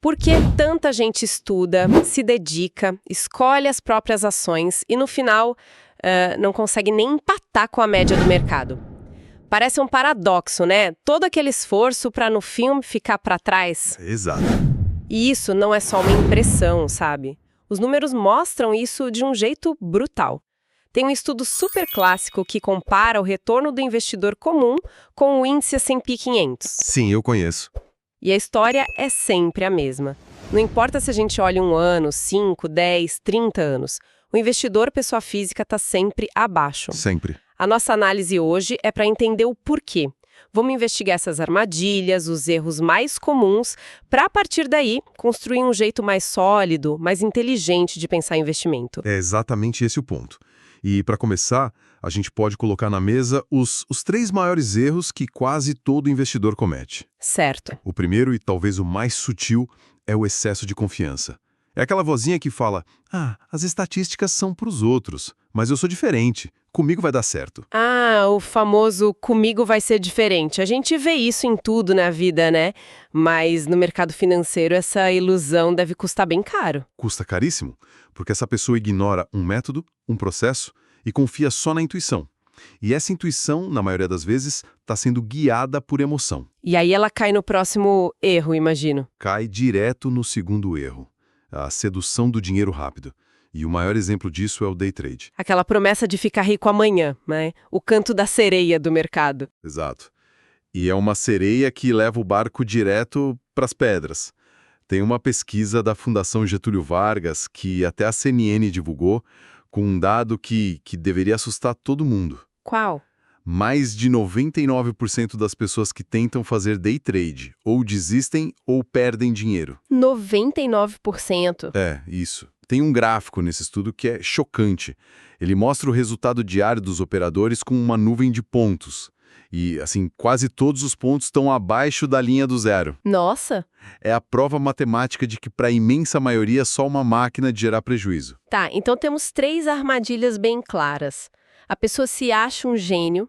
Por que tanta gente estuda, se dedica, escolhe as próprias ações e, no final, não consegue nem empatar com a média do mercado? Parece um paradoxo, né? Todo aquele esforço para, no fim, ficar para trás. Exato. E isso não é só uma impressão, sabe? Os números mostram isso de um jeito brutal. Tem um estudo super clássico que compara o retorno do investidor comum com o índice S&P 500. Sim, eu conheço. E a história é sempre a mesma. Não importa se a gente olha um ano, 5, 10, 30 anos. O investidor pessoa física está sempre abaixo. Sempre. A nossa análise hoje é para entender o porquê. Vamos investigar essas armadilhas, os erros mais comuns, para, a partir daí, construir um jeito mais sólido, mais inteligente de pensar em investimento. É exatamente esse o ponto. E, para começar, a gente pode colocar na mesa os 3 maiores erros que quase todo investidor comete. Certo. O primeiro, e talvez o mais sutil, é o excesso de confiança. É aquela vozinha que fala, as estatísticas são para os outros, mas eu sou diferente, comigo vai dar certo. O famoso comigo vai ser diferente. A gente vê isso em tudo na vida, né? Mas no mercado financeiro essa ilusão deve custar bem caro. Custa caríssimo, porque essa pessoa ignora um método, um processo, e confia só na intuição. E essa intuição, na maioria das vezes, está sendo guiada por emoção. E aí ela cai no próximo erro, imagino. Cai direto no segundo erro, a sedução do dinheiro rápido. E o maior exemplo disso é o day trade. Aquela promessa de ficar rico amanhã, né? O canto da sereia do mercado. Exato. E é uma sereia que leva o barco direto para as pedras. Tem uma pesquisa da Fundação Getúlio Vargas, que até a CNN divulgou, com um dado que deveria assustar todo mundo. Qual? Mais de 99% das pessoas que tentam fazer day trade ou desistem ou perdem dinheiro. 99%. É, isso. Tem um gráfico nesse estudo que é chocante. Ele mostra o resultado diário dos operadores com uma nuvem de pontos. E, assim, quase todos os pontos estão abaixo da linha do zero. Nossa! É a prova matemática de que, para a imensa maioria, é só uma máquina de gerar prejuízo. Tá, então temos 3 armadilhas bem claras. A pessoa se acha um gênio,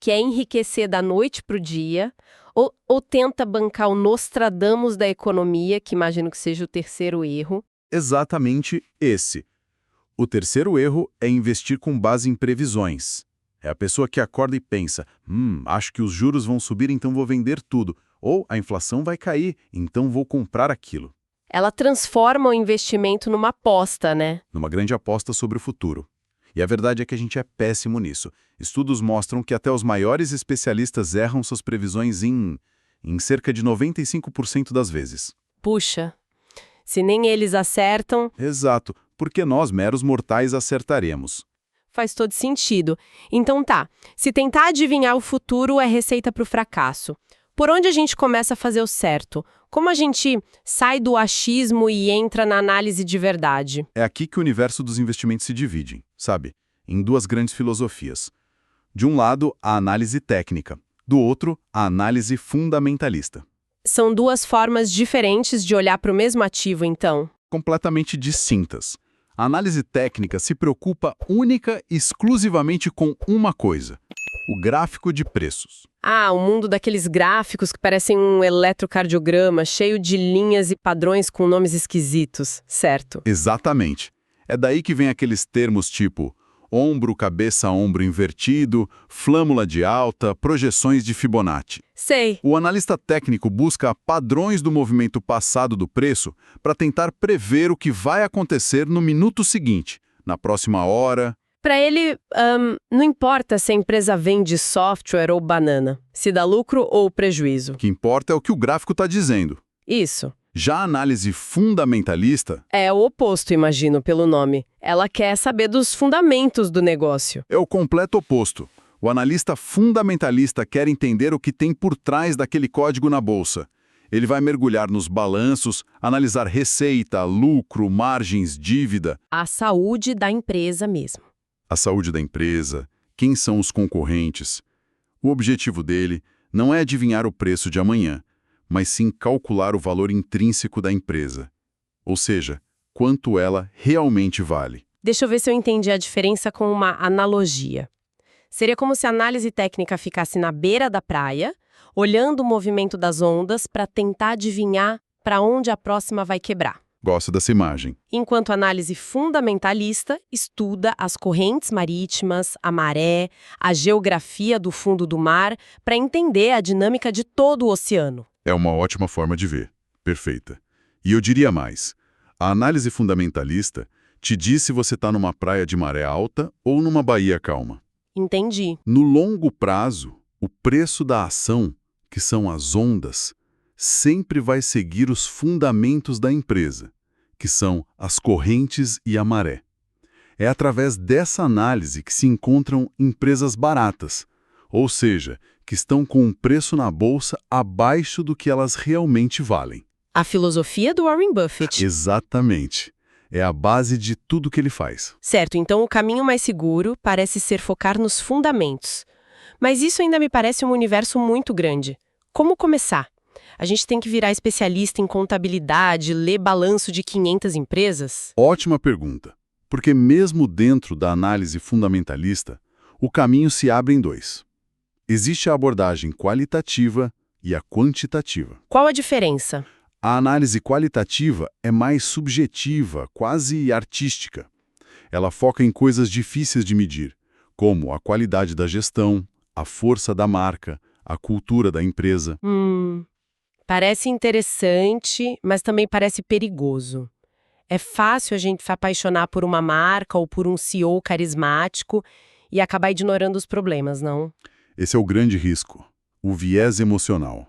quer enriquecer da noite para o dia, ou tenta bancar o Nostradamus da economia, que imagino que seja o terceiro erro. Exatamente esse. O terceiro erro é investir com base em previsões. É a pessoa que acorda e pensa, acho que os juros vão subir, então vou vender tudo. Ou a inflação vai cair, então vou comprar aquilo. Ela transforma o investimento numa aposta, né? Numa grande aposta sobre o futuro. E a verdade é que a gente é péssimo nisso. Estudos mostram que até os maiores especialistas erram suas previsões em cerca de 95% das vezes. Puxa, se nem eles acertam... Exato, porque nós, meros mortais, acertaremos. Faz todo sentido. Então tá, se tentar adivinhar o futuro é receita para o fracasso. Por onde a gente começa a fazer o certo? Como a gente sai do achismo e entra na análise de verdade? É aqui que o universo dos investimentos se divide, sabe? Em 2 grandes filosofias. De um lado, a análise técnica. Do outro, a análise fundamentalista. São 2 formas diferentes de olhar para o mesmo ativo, então? Completamente distintas. A análise técnica se preocupa única e exclusivamente com uma coisa: o gráfico de preços. O mundo daqueles gráficos que parecem um eletrocardiograma, cheio de linhas e padrões com nomes esquisitos, certo? Exatamente. É daí que vem aqueles termos tipo ombro, cabeça, ombro invertido, flâmula de alta, projeções de Fibonacci. Sei. O analista técnico busca padrões do movimento passado do preço para tentar prever o que vai acontecer no minuto seguinte, na próxima hora. Para ele, não importa se a empresa vende software ou banana, se dá lucro ou prejuízo. O que importa é o que o gráfico está dizendo. Isso. Já a análise fundamentalista... É o oposto, imagino, pelo nome. Ela quer saber dos fundamentos do negócio. É o completo oposto. O analista fundamentalista quer entender o que tem por trás daquele código na bolsa. Ele vai mergulhar nos balanços, analisar receita, lucro, margens, dívida. A saúde da empresa mesmo. A saúde da empresa, quem são os concorrentes. O objetivo dele não é adivinhar o preço de amanhã, mas sim calcular o valor intrínseco da empresa. Ou seja, quanto ela realmente vale. Deixa eu ver se eu entendi a diferença com uma analogia. Seria como se a análise técnica ficasse na beira da praia, olhando o movimento das ondas para tentar adivinhar para onde a próxima vai quebrar. Gosto dessa imagem. Enquanto a análise fundamentalista estuda as correntes marítimas, a maré, a geografia do fundo do mar, para entender a dinâmica de todo o oceano. É uma ótima forma de ver. Perfeita. E eu diria mais. A análise fundamentalista te diz se você está numa praia de maré alta ou numa baía calma. Entendi. No longo prazo, o preço da ação, que são as ondas, sempre vai seguir os fundamentos da empresa, que são as correntes e a maré. É através dessa análise que se encontram empresas baratas, ou seja, que estão com um preço na bolsa abaixo do que elas realmente valem. A filosofia do Warren Buffett. Exatamente. É a base de tudo que ele faz. Certo, então o caminho mais seguro parece ser focar nos fundamentos. Mas isso ainda me parece um universo muito grande. Como começar? A gente tem que virar especialista em contabilidade, ler balanço de 500 empresas? Ótima pergunta, porque mesmo dentro da análise fundamentalista, o caminho se abre em dois. Existe a abordagem qualitativa e a quantitativa. Qual a diferença? A análise qualitativa é mais subjetiva, quase artística. Ela foca em coisas difíceis de medir, como a qualidade da gestão, a força da marca, a cultura da empresa. Parece interessante, mas também parece perigoso. É fácil a gente se apaixonar por uma marca ou por um CEO carismático e acabar ignorando os problemas, não? Esse é o grande risco, o viés emocional.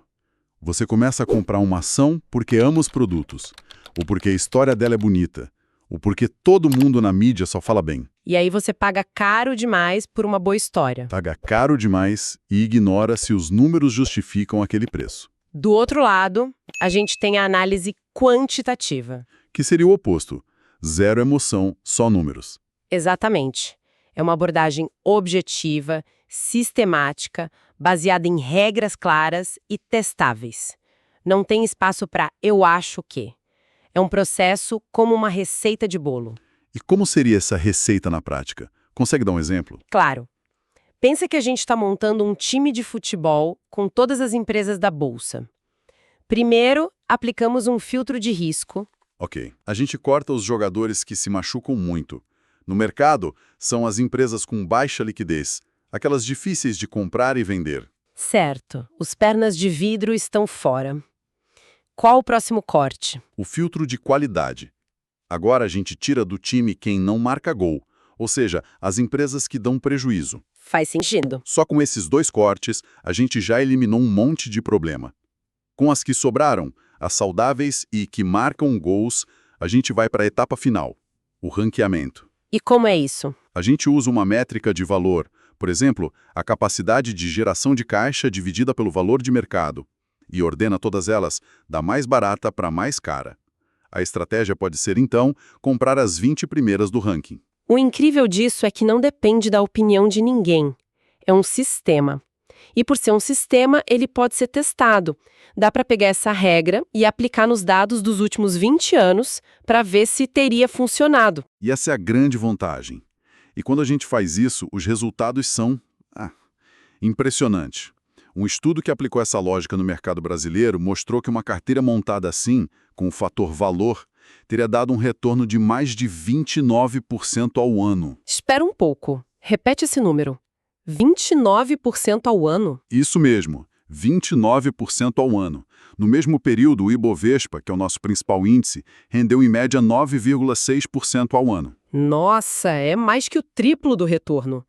Você começa a comprar uma ação porque ama os produtos, ou porque a história dela é bonita, ou porque todo mundo na mídia só fala bem. E aí você paga caro demais por uma boa história. Paga caro demais e ignora se os números justificam aquele preço. Do outro lado, a gente tem a análise quantitativa. Que seria o oposto. Zero emoção, só números. Exatamente. É uma abordagem objetiva, sistemática, baseada em regras claras e testáveis. Não tem espaço para eu acho que. É um processo como uma receita de bolo. E como seria essa receita na prática? Consegue dar um exemplo? Claro. Pensa que a gente está montando um time de futebol com todas as empresas da bolsa. Primeiro, aplicamos um filtro de risco. Ok. A gente corta os jogadores que se machucam muito. No mercado, são as empresas com baixa liquidez, aquelas difíceis de comprar e vender. Certo. Os pernas de vidro estão fora. Qual o próximo corte? O filtro de qualidade. Agora a gente tira do time quem não marca gol, ou seja, as empresas que dão prejuízo. Faz sentido. Só com esses dois cortes, a gente já eliminou um monte de problema. Com as que sobraram, as saudáveis e que marcam gols, a gente vai para a etapa final, o ranqueamento. E como é isso? A gente usa uma métrica de valor, por exemplo, a capacidade de geração de caixa dividida pelo valor de mercado, e ordena todas elas da mais barata para a mais cara. A estratégia pode ser, então, comprar as 20 primeiras do ranking. O incrível disso é que não depende da opinião de ninguém. É um sistema. E por ser um sistema, ele pode ser testado. Dá para pegar essa regra e aplicar nos dados dos últimos 20 anos para ver se teria funcionado. E essa é a grande vantagem. E quando a gente faz isso, os resultados são impressionantes. Um estudo que aplicou essa lógica no mercado brasileiro mostrou que uma carteira montada assim, com o fator valor, teria dado um retorno de mais de 29% ao ano. Espera um pouco. Repete esse número. 29% ao ano? Isso mesmo, 29% ao ano. No mesmo período, o Ibovespa, que é o nosso principal índice, rendeu em média 9,6% ao ano. Nossa, é mais que o triplo do retorno.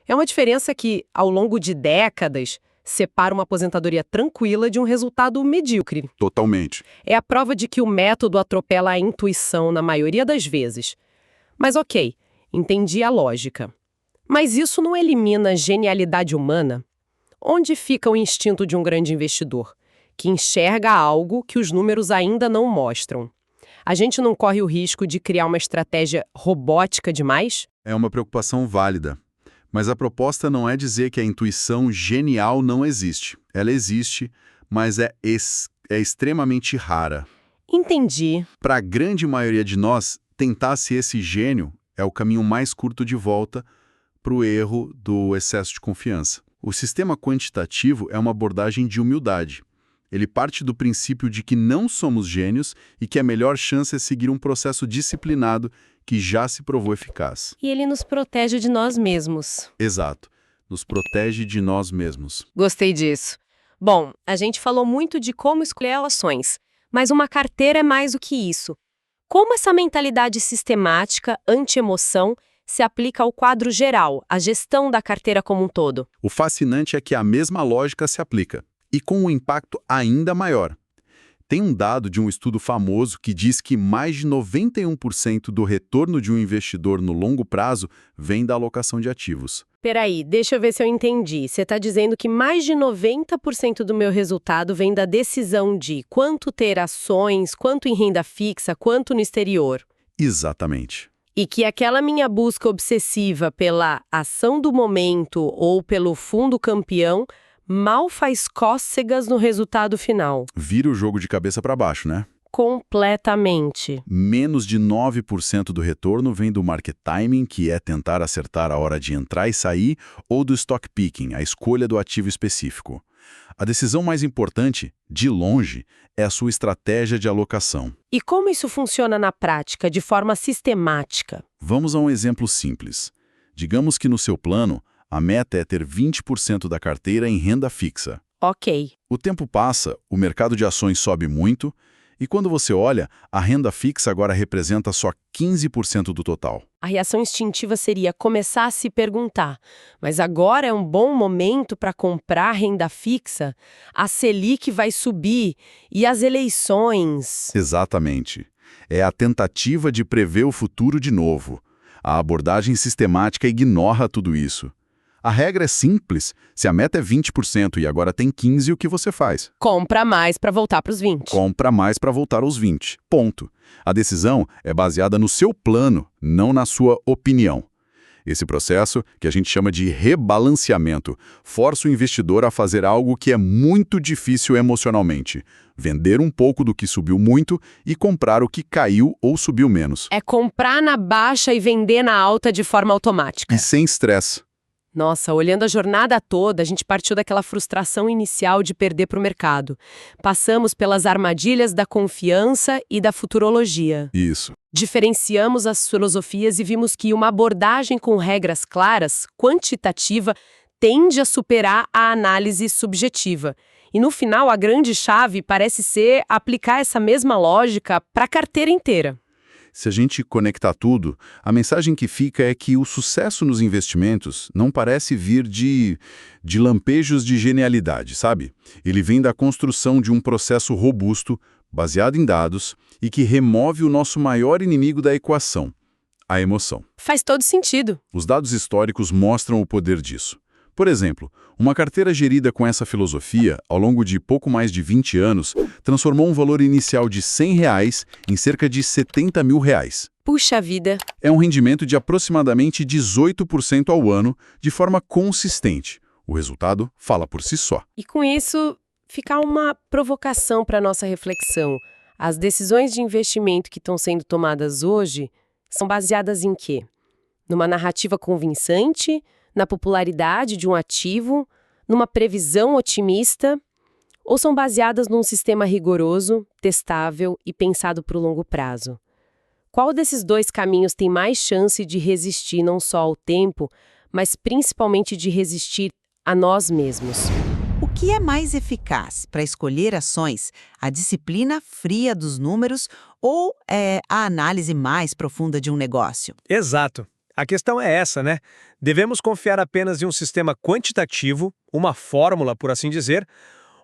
É uma diferença que, ao longo de décadas, separa uma aposentadoria tranquila de um resultado medíocre. Totalmente. É a prova de que o método atropela a intuição na maioria das vezes. Mas ok, entendi a lógica. Mas isso não elimina a genialidade humana? Onde fica o instinto de um grande investidor, que enxerga algo que os números ainda não mostram? A gente não corre o risco de criar uma estratégia robótica demais? É uma preocupação válida. Mas a proposta não é dizer que a intuição genial não existe. Ela existe, mas é extremamente rara. Entendi. Para a grande maioria de nós, tentar-se esse gênio é o caminho mais curto de volta para o erro do excesso de confiança. O sistema quantitativo é uma abordagem de humildade. Ele parte do princípio de que não somos gênios e que a melhor chance é seguir um processo disciplinado que já se provou eficaz. E ele nos protege de nós mesmos. Exato. Nos protege de nós mesmos. Gostei disso. Bom, a gente falou muito de como escolher ações, mas uma carteira é mais do que isso. Como essa mentalidade sistemática, anti-emoção, se aplica ao quadro geral, à gestão da carteira como um todo? O fascinante é que a mesma lógica se aplica, e com um impacto ainda maior. Tem um dado de um estudo famoso que diz que mais de 91% do retorno de um investidor no longo prazo vem da alocação de ativos. Peraí, deixa eu ver se eu entendi. Você está dizendo que mais de 90% do meu resultado vem da decisão de quanto ter ações, quanto em renda fixa, quanto no exterior. Exatamente. E que aquela minha busca obsessiva pela ação do momento ou pelo fundo campeão mal faz cócegas no resultado final. Vira o jogo de cabeça para baixo, né? Completamente. Menos de 9% do retorno vem do market timing, que é tentar acertar a hora de entrar e sair, ou do stock picking, a escolha do ativo específico. A decisão mais importante, de longe, é a sua estratégia de alocação. E como isso funciona na prática, de forma sistemática? Vamos a um exemplo simples. Digamos que no seu plano, a meta é ter 20% da carteira em renda fixa. Ok. O tempo passa, o mercado de ações sobe muito, e quando você olha, a renda fixa agora representa só 15% do total. A reação instintiva seria começar a se perguntar, mas agora é um bom momento para comprar renda fixa? A Selic vai subir e as eleições? Exatamente. É a tentativa de prever o futuro de novo. A abordagem sistemática ignora tudo isso. A regra é simples. Se a meta é 20% e agora tem 15%, o que você faz? Compra mais para voltar para os 20. Compra mais para voltar aos 20. Ponto. A decisão é baseada no seu plano, não na sua opinião. Esse processo, que a gente chama de rebalanceamento, força o investidor a fazer algo que é muito difícil emocionalmente: vender um pouco do que subiu muito e comprar o que caiu ou subiu menos. É comprar na baixa e vender na alta de forma automática. E sem estresse. Nossa, olhando a jornada toda, a gente partiu daquela frustração inicial de perder para o mercado. Passamos pelas armadilhas da confiança e da futurologia. Isso. Diferenciamos as filosofias e vimos que uma abordagem com regras claras, quantitativa, tende a superar a análise subjetiva. E no final, a grande chave parece ser aplicar essa mesma lógica para a carteira inteira. Se a gente conectar tudo, a mensagem que fica é que o sucesso nos investimentos não parece vir de lampejos de genialidade, sabe? Ele vem da construção de um processo robusto, baseado em dados, e que remove o nosso maior inimigo da equação, a emoção. Faz todo sentido. Os dados históricos mostram o poder disso. Por exemplo, uma carteira gerida com essa filosofia, ao longo de pouco mais de 20 anos, transformou um valor inicial de R$100 em cerca de R$70 mil. Puxa vida. É um rendimento de aproximadamente 18% ao ano, de forma consistente. O resultado fala por si só. E com isso, fica uma provocação para a nossa reflexão. As decisões de investimento que estão sendo tomadas hoje são baseadas em quê? Numa narrativa convincente? Na popularidade de um ativo, numa previsão otimista, ou são baseadas num sistema rigoroso, testável e pensado para o longo prazo? Qual desses dois caminhos tem mais chance de resistir não só ao tempo, mas principalmente de resistir a nós mesmos? O que é mais eficaz para escolher ações? A disciplina fria dos números ou a análise mais profunda de um negócio? Exato. A questão é essa, né? Devemos confiar apenas em um sistema quantitativo, uma fórmula, por assim dizer,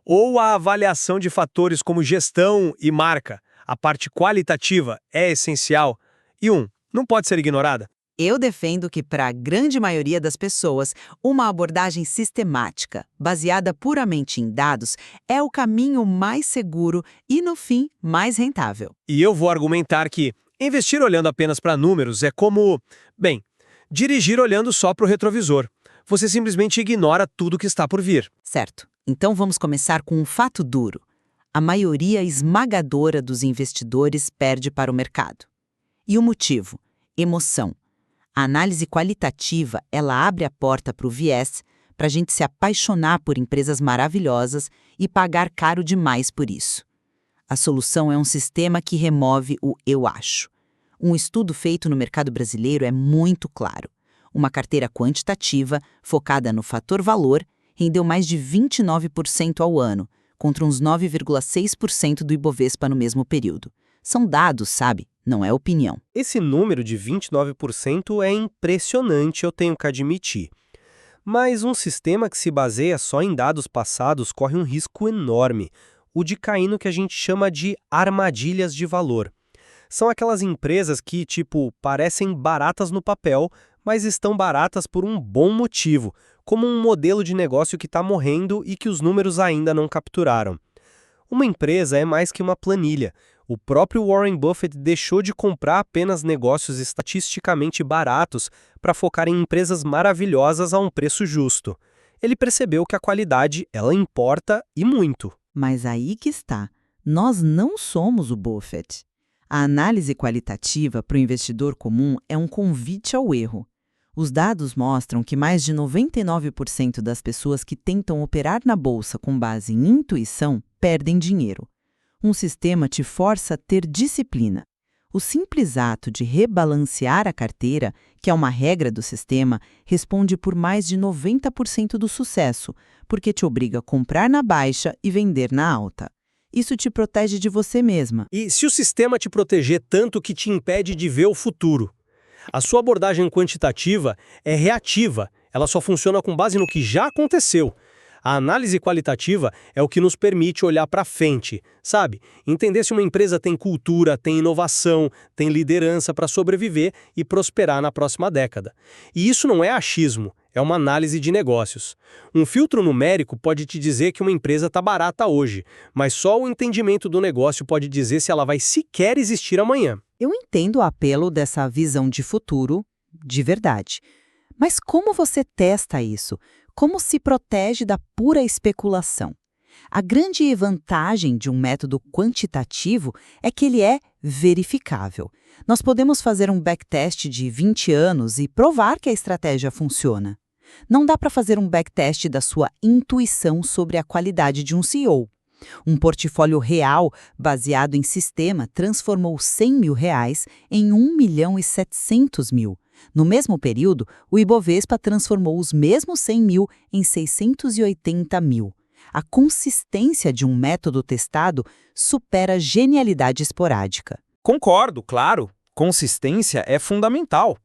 ou a avaliação de fatores como gestão e marca? A parte qualitativa é essencial e não pode ser ignorada. Eu defendo que, para a grande maioria das pessoas, uma abordagem sistemática, baseada puramente em dados, é o caminho mais seguro e, no fim, mais rentável. E eu vou argumentar que investir olhando apenas para números é como, dirigir olhando só para o retrovisor. Você simplesmente ignora tudo que está por vir. Certo. Então vamos começar com um fato duro. A maioria esmagadora dos investidores perde para o mercado. E o motivo? Emoção. A análise qualitativa, ela abre a porta para o viés, para a gente se apaixonar por empresas maravilhosas e pagar caro demais por isso. A solução é um sistema que remove o eu acho. Um estudo feito no mercado brasileiro é muito claro. Uma carteira quantitativa, focada no fator valor, rendeu mais de 29% ao ano, contra uns 9,6% do Ibovespa no mesmo período. São dados, sabe? Não é opinião. Esse número de 29% é impressionante, eu tenho que admitir. Mas um sistema que se baseia só em dados passados corre um risco enorme, o de cair no que a gente chama de armadilhas de valor. São aquelas empresas que, parecem baratas no papel, mas estão baratas por um bom motivo, como um modelo de negócio que está morrendo e que os números ainda não capturaram. Uma empresa é mais que uma planilha. O próprio Warren Buffett deixou de comprar apenas negócios estatisticamente baratos para focar em empresas maravilhosas a um preço justo. Ele percebeu que a qualidade, ela importa e muito. Mas aí que está. Nós não somos o Buffett. A análise qualitativa para o investidor comum é um convite ao erro. Os dados mostram que mais de 99% das pessoas que tentam operar na bolsa com base em intuição perdem dinheiro. Um sistema te força a ter disciplina. O simples ato de rebalancear a carteira, que é uma regra do sistema, responde por mais de 90% do sucesso, porque te obriga a comprar na baixa e vender na alta. Isso te protege de você mesma. E se o sistema te proteger tanto que te impede de ver o futuro? A sua abordagem quantitativa é reativa, ela só funciona com base no que já aconteceu. A análise qualitativa é o que nos permite olhar para frente, sabe? Entender se uma empresa tem cultura, tem inovação, tem liderança para sobreviver e prosperar na próxima década. E isso não é achismo, é uma análise de negócios. Um filtro numérico pode te dizer que uma empresa está barata hoje, mas só o entendimento do negócio pode dizer se ela vai sequer existir amanhã. Eu entendo o apelo dessa visão de futuro, de verdade. Mas como você testa isso? Como se protege da pura especulação? A grande vantagem de um método quantitativo é que ele é verificável. Nós podemos fazer um backtest de 20 anos e provar que a estratégia funciona. Não dá para fazer um backtest da sua intuição sobre a qualidade de um CEO. Um portfólio real, baseado em sistema, transformou R$100 mil em 1.700.000. No mesmo período, o Ibovespa transformou os mesmos 100 mil em 680 mil. A consistência de um método testado supera a genialidade esporádica. Concordo, claro. Consistência é fundamental.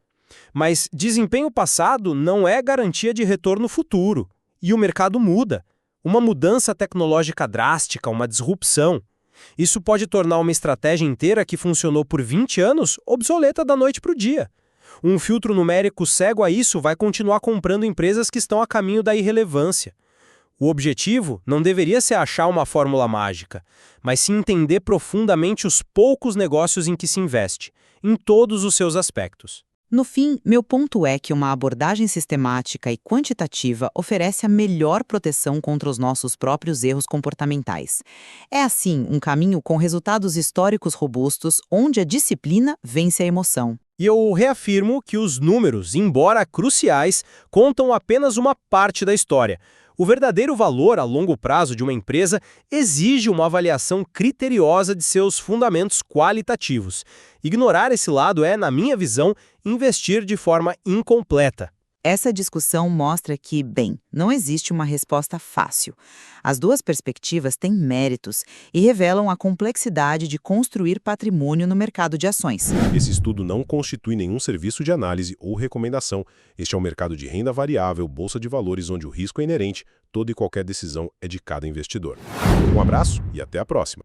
Mas desempenho passado não é garantia de retorno futuro. E o mercado muda. Uma mudança tecnológica drástica, uma disrupção. Isso pode tornar uma estratégia inteira que funcionou por 20 anos obsoleta da noite para o dia. Um filtro numérico cego a isso vai continuar comprando empresas que estão a caminho da irrelevância. O objetivo não deveria ser achar uma fórmula mágica, mas sim entender profundamente os poucos negócios em que se investe, em todos os seus aspectos. No fim, meu ponto é que uma abordagem sistemática e quantitativa oferece a melhor proteção contra os nossos próprios erros comportamentais. É, assim, um caminho com resultados históricos robustos, onde a disciplina vence a emoção. E eu reafirmo que os números, embora cruciais, contam apenas uma parte da história. O verdadeiro valor a longo prazo de uma empresa exige uma avaliação criteriosa de seus fundamentos qualitativos. Ignorar esse lado é, na minha visão, investir de forma incompleta. Essa discussão mostra que, bem, não existe uma resposta fácil. As duas perspectivas têm méritos e revelam a complexidade de construir patrimônio no mercado de ações. Esse estudo não constitui nenhum serviço de análise ou recomendação. Este é um mercado de renda variável, bolsa de valores, onde o risco é inerente. Toda e qualquer decisão é de cada investidor. Um abraço e até a próxima.